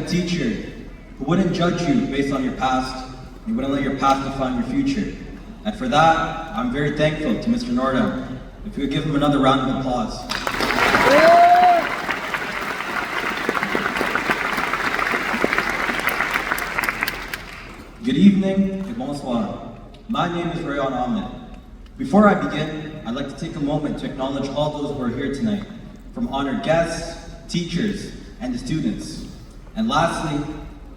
teacher who wouldn't judge you based on your past and wouldn't let your past define your future. And for that, I'm very thankful to Mr. Nordam. If we could give him another round of applause. Good evening and bonsoir. My name is Rayon Ahmed. Before I begin, I'd like to take a moment to acknowledge all those who are here tonight, from honored guests, teachers, and the students. And lastly,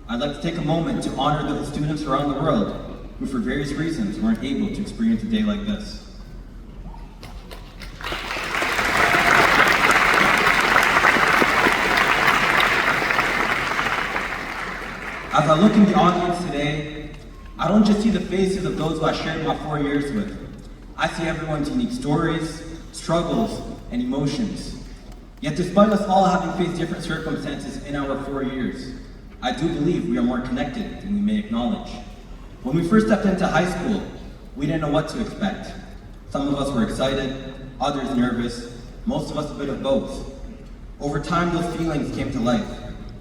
I'd like to take a moment to honor the students around the world who for various reasons weren't able to experience a day like this. As I look in the audience today, I don't just see the faces of those who I shared my 4 years with. I see everyone's unique stories, struggles, and emotions. Yet despite us all having faced different circumstances in our 4 years, I do believe we are more connected than we may acknowledge. When we first stepped into high school, we didn't know what to expect. Some of us were excited, others nervous, most of us a bit of both. Over time, those feelings came to life.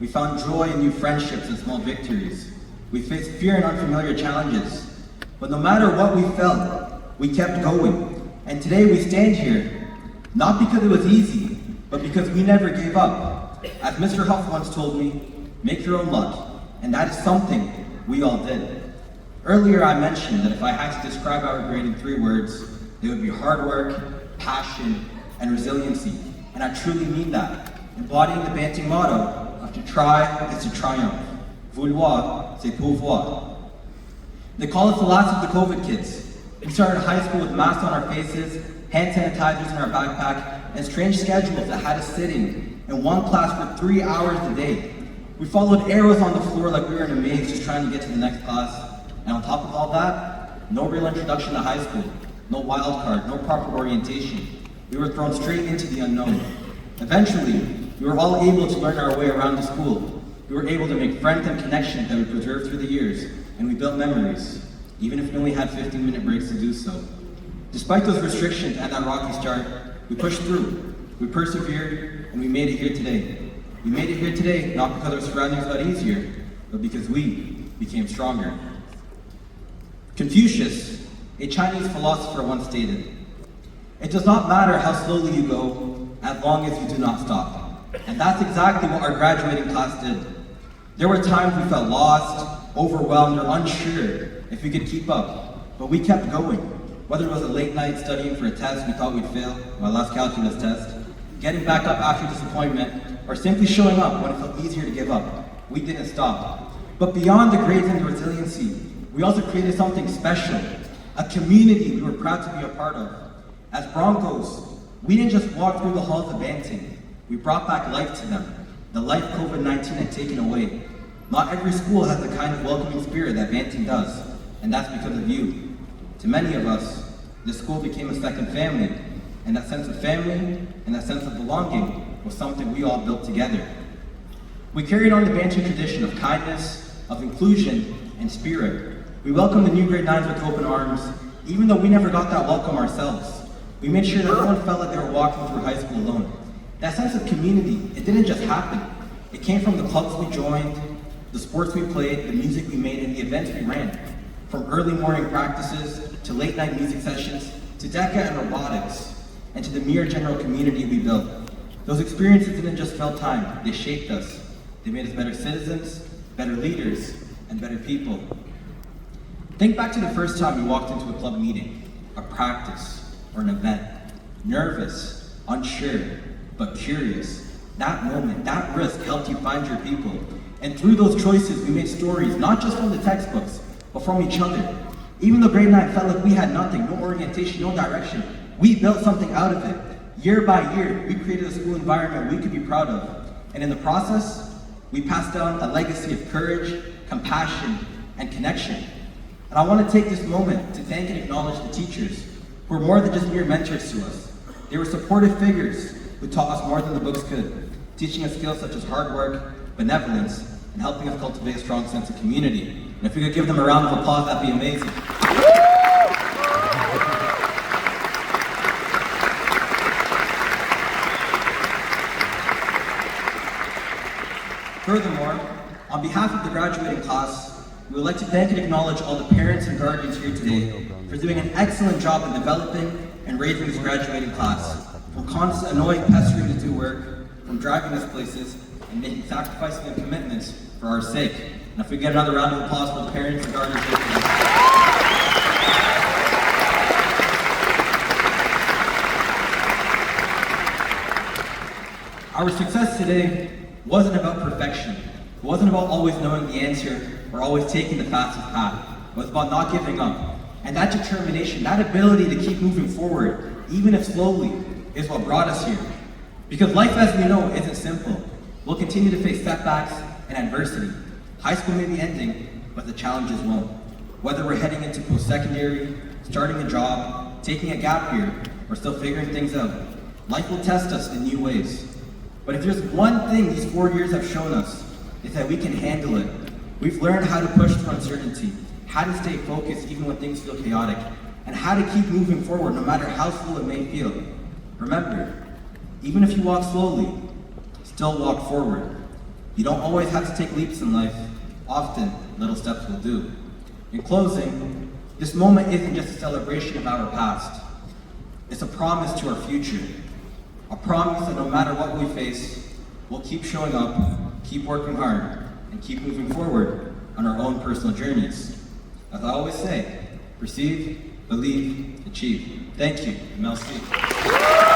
We found joy in new friendships and small victories. We faced fear and unfamiliar challenges. But no matter what we felt, we kept going. And today we stand here, not because it was easy, but because we never gave up. As Mr. Huff once told me, make your own luck. And that is something we all did. Earlier I mentioned that if I had to describe our grade in 3 words, they would be hard work, passion, and resiliency. And I truly mean that, embodying the Banting motto of to try is to triumph. Vouloir, c'est pouvoir. They call us the last of the COVID kids. We started high school with masks on our faces, hand sanitizers in our backpack, and strange schedules that had us sitting in one class for 3 hours a day. We followed arrows on the floor like we were in a maze just trying to get to the next class. And on top of all that, no real introduction to high school, no wild card, no proper orientation. We were thrown straight into the unknown. Eventually, we were all able to learn our way around the school. We were able to make friends and connections that we preserved through the years, and we built memories, even if we only had 15-minute breaks to do so. Despite those restrictions and that rocky start, we pushed through, we persevered, and we made it here today. We made it here today not because our surroundings got easier, but because we became stronger. Confucius, a Chinese philosopher, once stated, "It does not matter how slowly you go, as long as you do not stop." And that's exactly what our graduating class did. There were times we felt lost, overwhelmed, or unsure if we could keep up, but we kept going. Whether it was a late night studying for a test we thought we'd fail, my last calculus test, getting back up after disappointment, or simply showing up when it felt easier to give up, we didn't stop. But beyond the grades and the resiliency, we also created something special, a community we were proud to be a part of. As Broncos, we didn't just walk through the halls of Banting, we brought back life to them, the life COVID-19 had taken away. Not every school has the kind of welcoming spirit that Banting does, and that's because of you. To many of us, this school became a second family, and that sense of family and that sense of belonging was something we all built together. We carried on the Banting tradition of kindness, of inclusion, and spirit. We welcomed the new grade 9s with open arms, even though we never got that welcome ourselves. We made sure that everyone felt like they were walking through high school alone. That sense of community, it didn't just happen. It came from the clubs we joined, the sports we played, the music we made, and the events we ran. From early morning practices, to late night music sessions, to DECA and robotics, and to the mere general community we built. Those experiences didn't just fill time, they shaped us. They made us better citizens, better leaders, and better people. Think back to the first time you walked into a club meeting, a practice, or an event. Nervous, unsure, but curious. That moment, that risk helped you find your people. And through those choices, we made stories, not just from the textbooks, but from each other. Even though grade 9 felt like we had nothing, no orientation, no direction, we built something out of it. Year by year, we created a school environment we could be proud of. And in the process, we passed down a legacy of courage, compassion, and connection. And I want to take this moment to thank and acknowledge the teachers who were more than just mere mentors to us. They were supportive figures who taught us more than the books could, teaching us skills such as hard work, benevolence, and helping us cultivate a strong sense of community. And if we could give them a round of applause, that'd be amazing. Furthermore, On behalf of the graduating class, we would like to thank and acknowledge all the parents and guardians here today for doing an excellent job in developing and raising this graduating class. From constant annoying pestering to do work, from driving us places, and making sacrifices and commitments for our sake. And if we get another round of applause for the parents and guardians here today. Our success today wasn't about perfection. It wasn't about always knowing the answer or always taking the fastest path. It was about not giving up. And that determination, that ability to keep moving forward, even if slowly, is what brought us here. Because life, as we know, isn't simple. We'll continue to face setbacks and adversity. High school may be ending, but the challenges won't. Whether we're heading into post-secondary, starting a job, taking a gap year, or still figuring things out, life will test us in new ways. But if there's one thing these 4 years have shown us, it's that we can handle it. We've learned how to push through uncertainty, how to stay focused even when things feel chaotic, and how to keep moving forward no matter how slow it may feel. Remember, even if you walk slowly, still walk forward. You don't always have to take leaps in life. Often, little steps will do. In closing, this moment isn't just a celebration of our past. It's a promise to our future. A promise that no matter what we face, we'll keep showing up, keep working hard, and keep moving forward on our own personal journeys. As I always say, perceive, believe, achieve. Thank you, MLC.